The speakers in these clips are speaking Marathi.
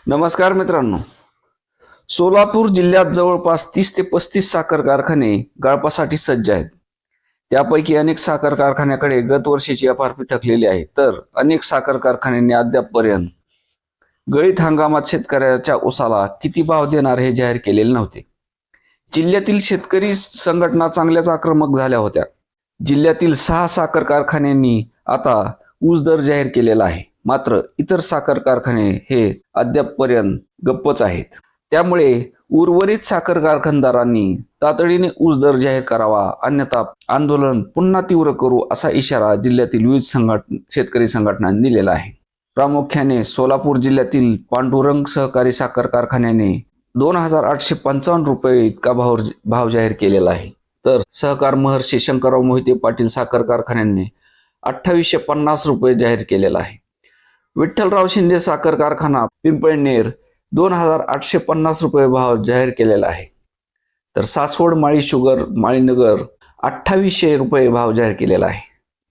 नमस्कार मित्रांनो. सोलापूर जिल्ह्यात जवळपास 30 ते 35 साखर कारखाने गाळपासाठी सज्ज आहेत. त्यापैकी अनेक साखर कारखान्याकडे गत वर्षीची एफ.आर.पी. थकलेली आहे, तर अनेक साखर कारखान्यांनी अद्यापपर्यंत गळीत हंगामात शेतकऱ्याच्या ऊसाला किती भाव देणार हे जाहीर केलेले नव्हते. जिल्ह्यातील शेतकरी संघटना चांगल्याच आक्रमक झाल्या होत्या. जिल्ह्यातील 6 साखर कारखान्यांनी आता ऊस दर जाहीर केलेला आहे. मात्र इतर साखर कारखाने हे अद्यापपर्यंत गप्पच आहेत. त्यामुळे उर्वरित साखर कारखानदारांनी तातडीने ऊस दर जाहीर करावा, अन्यथा आंदोलन पुन्हा तीव्र करू असा इशारा जिल्ह्यातील विविध शेतकरी संघटनांनी दिलेला आहे. प्रामुख्याने सोलापूर जिल्ह्यातील पांडुरंग सहकारी साखर कारखान्याने 2,855 रुपये इतका भाव जाहीर केलेला आहे. तर सहकार महर्षी शंकरराव मोहिते पाटील साखर कारखान्याने 2,850 रुपये जाहीर केलेला आहे. विठ्ठलराव शिंदे साखर कारखाना पिंपळनेर 2,850 रुपये भाव जाहीर केलेला आहे. तर सासवड माळी शुगर माळीनगर 2,800 रुपये भाव जाहीर केलेला आहे.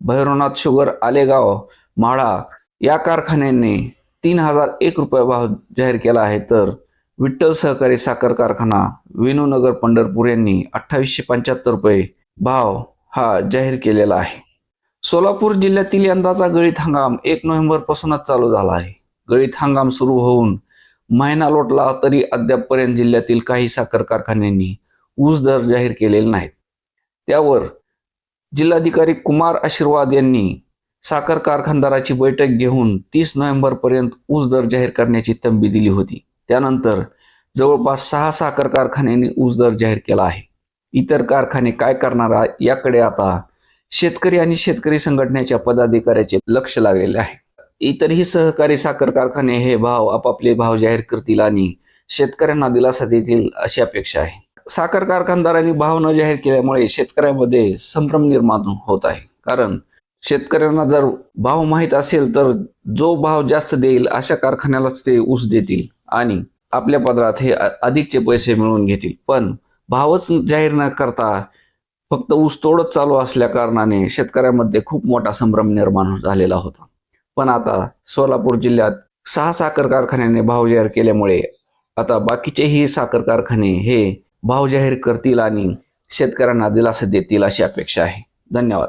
भैरवनाथ शुगर आलेगाव म्हाळा या कारखान्याने 3,001 रुपये भाव जाहीर केला आहे. तर विठ्ठल सहकारी साखर कारखाना विनूनगर पंढरपूर यांनी 2,875 रुपये भाव हा जाहीर केलेला आहे. सोलापूर जिल्ह्यातील यंदाचा गळीत हंगाम 1 नोव्हेंबर पासूनच चालू झाला आहे. गळीत हंगाम सुरू होऊन महिना लोटला तरी अद्यापपर्यंत जिल्ह्यातील काही साखर कारखान्यांनी ऊस दर जाहीर केलेले नाहीत. त्यावर जिल्हाधिकारी कुमार आशीर्वाद यांनी साखर कारखानदाराची बैठक घेऊन 30 नोव्हेंबर पर्यंत ऊस दर जाहीर करण्याची तंबी दिली होती. त्यानंतर जवळपास 6 साखर कारखान्यांनी ऊस दर जाहीर केला आहे. इतर कारखाने काय करणार याकडे आता शेतकरी आणि शेतकरी संघटनेच्या पदाधिकाऱ्याचे लक्ष लागलेले आहे. इतरही सहकारी साखर कारखाने हे आपापले भाव जाहीर करतील आणि शेतकऱ्यांना दिलासा देतील अशी अपेक्षा आहे. साखर कारखानदारांनी भाव न जाहीर केल्यामुळे शेतकऱ्यांमध्ये संभ्रम निर्माण होत आहे. कारण शेतकऱ्यांना जर भाव माहीत असेल तर जो भाव जास्त देईल अशा कारखान्यालाच ते ऊस देतील आणि आपल्या पदरात हे अधिकचे पैसे मिळवून घेतील. पण भावच जाहीर न करता फक्त ऊस तोडच चालू असल्या कारणाने शेतकऱ्यांमध्ये खूप मोठा संभ्रम निर्माण झालेला होता. पण आता सोलापूर जिल्ह्यात 6 साखर कारखान्यांनी भाव जाहीर केल्यामुळे आता बाकीचेही साखर कारखाने हे भाव जाहीर करतील आणि शेतकऱ्यांना दिलासा देतील अशी अपेक्षा आहे. धन्यवाद.